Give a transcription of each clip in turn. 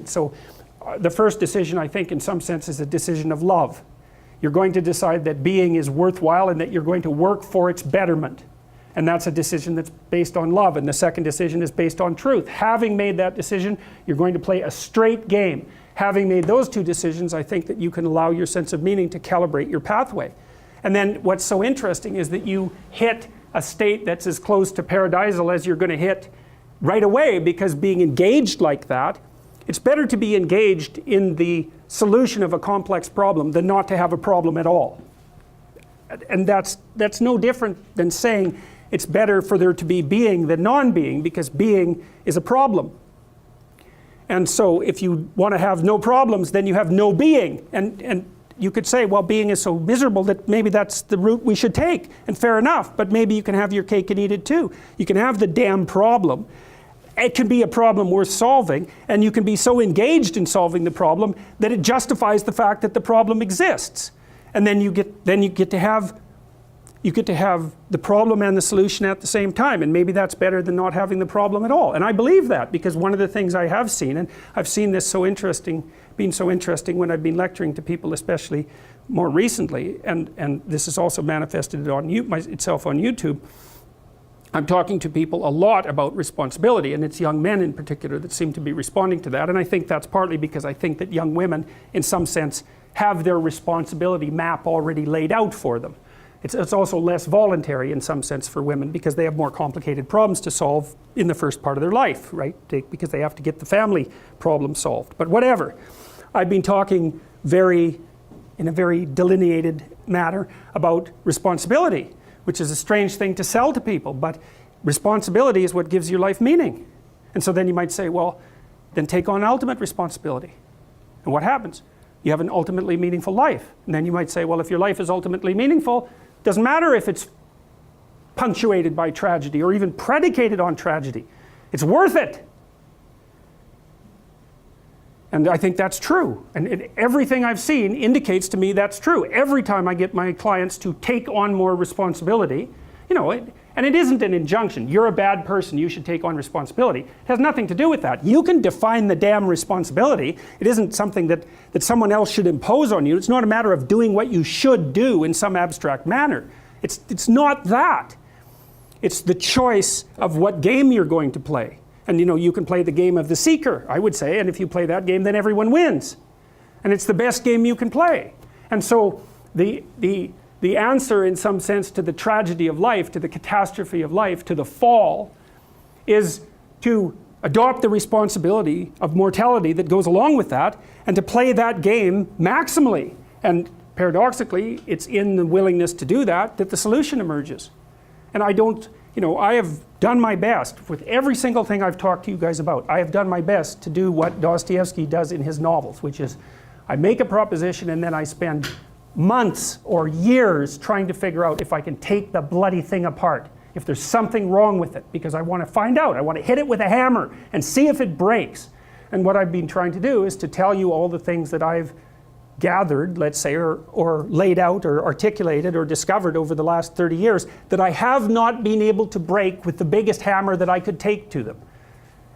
decisions. So the first decision, I think, in some sense, is a decision of love. You're going to decide that being is worthwhile and that you're going to work for its betterment. And that's a decision that's based on love. And the second decision is based on truth. Having made that decision, you're going to play a straight game. Having made those two decisions, I think that you can allow your sense of meaning to calibrate your pathway. And then what's so interesting is that you hit a state that's as close to paradisal as you're going to hit right away, because being engaged like that, it's better to be engaged in the solution of a complex problem than not to have a problem at all. And that's no different than saying it's better for there to be being than non-being, because being is a problem. And so if you want to have no problems, then you have no being. And you could say, well, being is so miserable that maybe that's the route we should take. And fair enough, but maybe you can have your cake and eat it too. You can have the damn problem. It can be a problem worth solving, and you can be so engaged in solving the problem that it justifies the fact that the problem exists. And then you get to have the problem and the solution at the same time, and maybe that's better than not having the problem at all. And I believe that, because one of the things I have seen, and I've seen this being so interesting when I've been lecturing to people, especially more recently, and this has also manifested itself on YouTube. I'm talking to people a lot about responsibility, and it's young men in particular that seem to be responding to that. And I think that's partly because I think that young women, in some sense, have their responsibility map already laid out for them. It's also less voluntary in some sense for women, because they have more complicated problems to solve in the first part of their life, right? Because they have to get the family problem solved. But whatever. I've been talking in a very delineated manner about responsibility, which is a strange thing to sell to people, but responsibility is what gives your life meaning. And so then you might say, well, then take on ultimate responsibility. And what happens? You have an ultimately meaningful life. And then you might say, well, if your life is ultimately meaningful, it doesn't matter if it's punctuated by tragedy or even predicated on tragedy. It's worth it. And I think that's true. And everything I've seen indicates to me that's true. Every time I get my clients to take on more responsibility, and it isn't an injunction. You're a bad person, you should take on responsibility. It has nothing to do with that. You can define the damn responsibility. It isn't something that someone else should impose on you. It's not a matter of doing what you should do in some abstract manner. It's not that. It's the choice of what game you're going to play. And you can play the game of the seeker, I would say, and if you play that game, then everyone wins. And it's the best game you can play. And so the answer, in some sense, to the tragedy of life, to the catastrophe of life, to the fall, is to adopt the responsibility of mortality that goes along with that, and to play that game maximally. And paradoxically, it's in the willingness to do that the solution emerges. And I have done my best with every single thing I've talked to you guys about. I have done my best to do what Dostoevsky does in his novels, which is I make a proposition and then I spend months or years trying to figure out if I can take the bloody thing apart, if there's something wrong with it, because I want to find out. I want to hit it with a hammer and see if it breaks. And what I've been trying to do is to tell you all the things that I've gathered, let's say, or laid out or articulated or discovered over the last 30 years that I have not been able to break with the biggest hammer that I could take to them.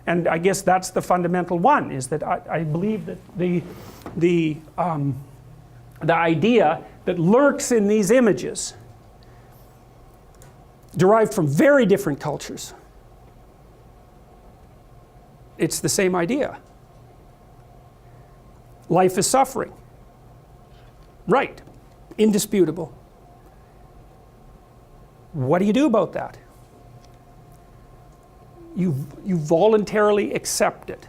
And I guess that's the fundamental one, is that I believe that the idea that lurks in these images, derived from very different cultures, it's the same idea. Life is suffering. Right, indisputable. What do you do about that? You voluntarily accept it,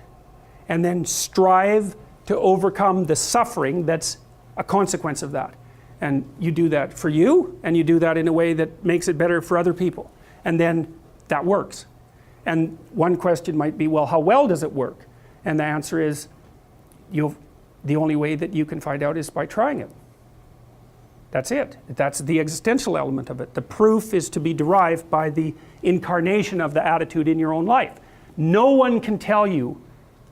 and then strive to overcome the suffering that's a consequence of that. And you do that for you, and you do that in a way that makes it better for other people. And then that works. And one question might be, well, how well does it work? And the answer is, the only way that you can find out is by trying it. That's it. That's the existential element of it. The proof is to be derived by the incarnation of the attitude in your own life. No one can tell you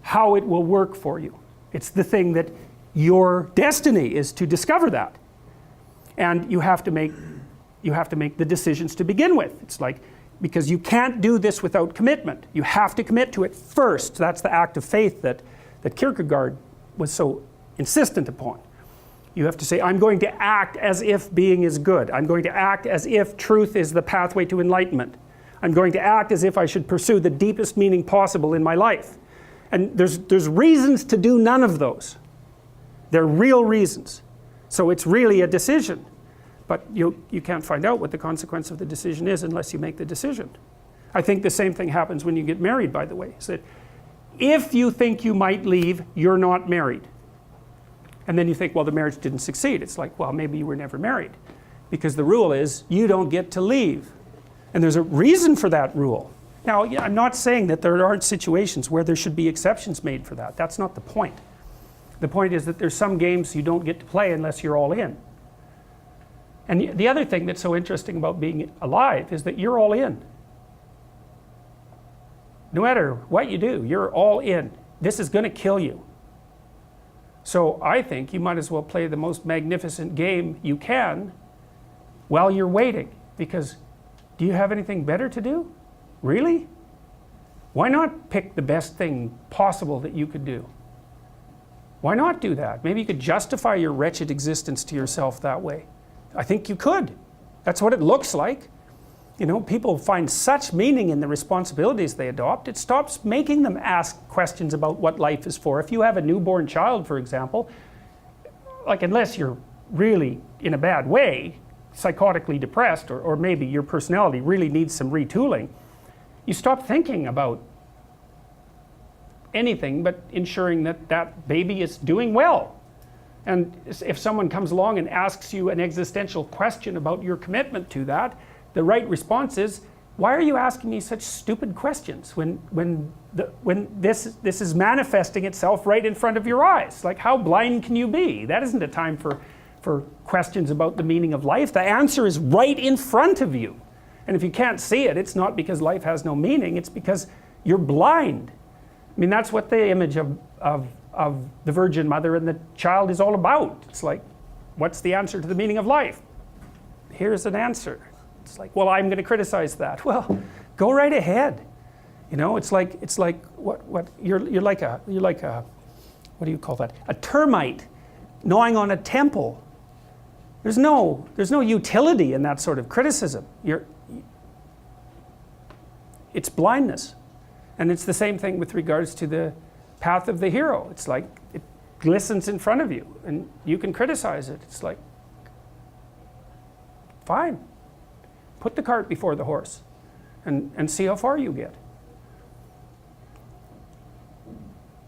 how it will work for you. It's the thing that your destiny is to discover that. And you have to make the decisions to begin with. It's like, because you can't do this without commitment. You have to commit to it first. That's the act of faith that that Kierkegaard was so insistent upon. You have to say, I'm going to act as if being is good. I'm going to act as if truth is the pathway to enlightenment. I'm going to act as if I should pursue the deepest meaning possible in my life. And there's reasons to do none of those. They're real reasons. So it's really a decision. But you can't find out what the consequence of the decision is unless you make the decision. I think the same thing happens when you get married, by the way. Is that if you think you might leave, you're not married. And then you think, well, the marriage didn't succeed. It's like, well, maybe you were never married. Because the rule is, you don't get to leave. And there's a reason for that rule. Now, I'm not saying that there aren't situations where there should be exceptions made for that. That's not the point. The point is that there's some games you don't get to play unless you're all in. And the other thing that's so interesting about being alive is that you're all in. No matter what you do, you're all in. This is going to kill you. So I think you might as well play the most magnificent game you can while you're waiting. Because do you have anything better to do? Really? Why not pick the best thing possible that you could do? Why not do that? Maybe you could justify your wretched existence to yourself that way. I think you could. That's what it looks like. You know, people find such meaning in the responsibilities they adopt, it stops making them ask questions about what life is for. If you have a newborn child, for example, like unless you're really in a bad way, psychotically depressed, or maybe your personality really needs some retooling, you stop thinking about anything but ensuring that that baby is doing well. And if someone comes along and asks you an existential question about your commitment to that, the right response is, why are you asking me such stupid questions when this is manifesting itself right in front of your eyes? Like, how blind can you be? That isn't a time for questions about the meaning of life. The answer is right in front of you. And if you can't see it, it's not because life has no meaning, it's because you're blind. I mean, that's what the image of the Virgin Mother and the child is all about. It's like, what's the answer to the meaning of life? Here's an answer. It's like, well, I'm going to criticize that. Well, go right ahead. You know, it's like what you're like a what do you call that? A termite gnawing on a temple. There's no utility in that sort of criticism. It's blindness. And it's the same thing with regards to the path of the hero. It's like it glistens in front of you and you can criticize it. It's like, fine. Put the cart before the horse and see how far you get.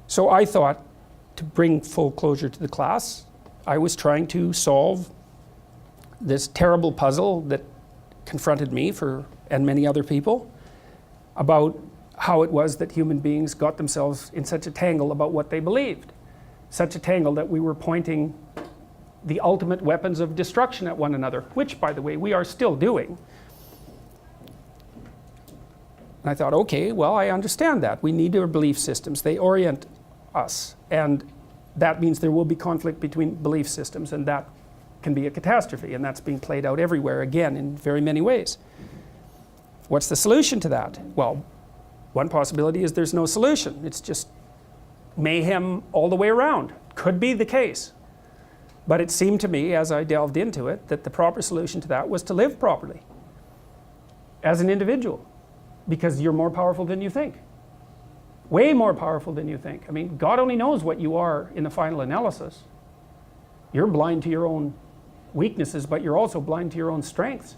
So I thought, to bring full closure to the class, I was trying to solve this terrible puzzle that confronted me and many other people about how it was that human beings got themselves in such a tangle about what they believed. Such a tangle that we were pointing the ultimate weapons of destruction at one another, which, by the way, we are still doing. And I thought, okay, well, I understand that. We need our belief systems. They orient us. And that means there will be conflict between belief systems, and that can be a catastrophe. And that's being played out everywhere, again, in very many ways. What's the solution to that? Well, one possibility is there's no solution. It's just mayhem all the way around. Could be the case. But it seemed to me, as I delved into it, that the proper solution to that was to live properly as an individual. Because you're more powerful than you think. Way more powerful than you think. I mean, God only knows what you are in the final analysis. You're blind to your own weaknesses, but you're also blind to your own strengths.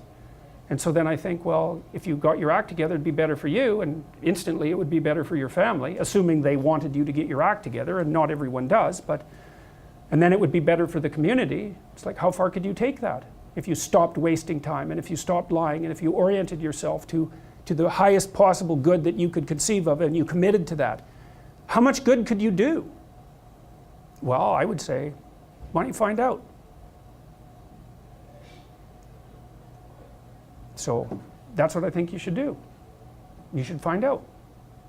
And so then I think, well, if you got your act together, it'd be better for you, and instantly it would be better for your family, assuming they wanted you to get your act together, and not everyone does, and then it would be better for the community. It's like, how far could you take that? If you stopped wasting time, and if you stopped lying, and if you oriented yourself to the highest possible good that you could conceive of, and you committed to that, how much good could you do? Well, I would say, why don't you find out? So that's what I think you should do. You should find out.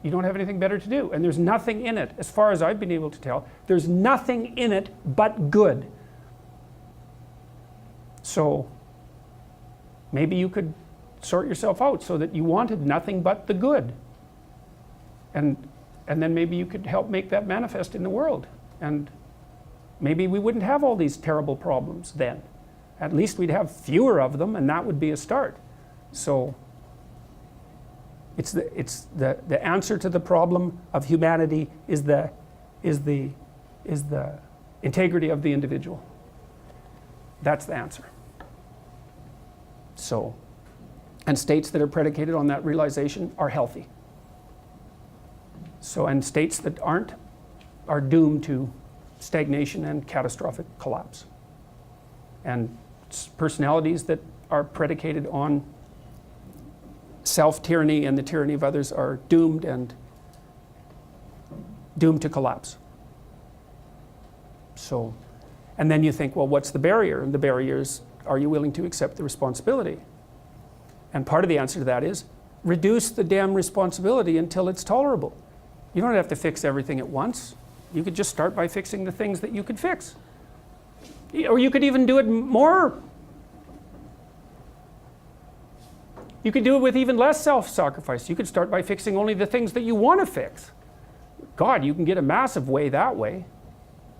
You don't have anything better to do. And there's nothing in it, as far as I've been able to tell, there's nothing in it but good. So maybe you could sort yourself out so that you wanted nothing but the good. And and then maybe you could help make that manifest in the world, and maybe we wouldn't have all these terrible problems then. At least we'd have fewer of them, and that would be a start. So it's the answer to the problem of humanity is the integrity of the individual. That's the answer. So, and states that are predicated on that realization are healthy. So, and states that aren't are doomed to stagnation and catastrophic collapse. And personalities that are predicated on self-tyranny and the tyranny of others are doomed to collapse. So, and then you think, well, what's the barrier? And the barrier is, are you willing to accept the responsibility? And part of the answer to that is, reduce the damn responsibility until it's tolerable. You don't have to fix everything at once. You could just start by fixing the things that you could fix. Or you could even do it more. You could do it with even less self-sacrifice. You could start by fixing only the things that you want to fix. God, you can get a massive way that way.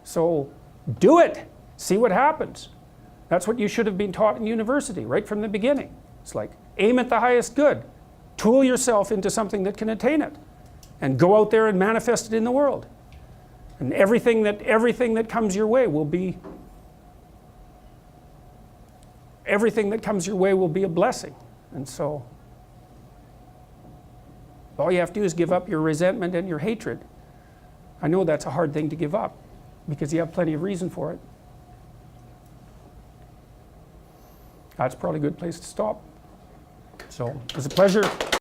So do it. See what happens. That's what you should have been taught in university right from the beginning. It's like, aim at the highest good. Tool yourself into something that can attain it. And go out there and manifest it in the world. And everything that comes your way will be a blessing. And so all you have to do is give up your resentment and your hatred. I know that's a hard thing to give up because you have plenty of reason for it. That's probably a good place to stop. So it was a pleasure.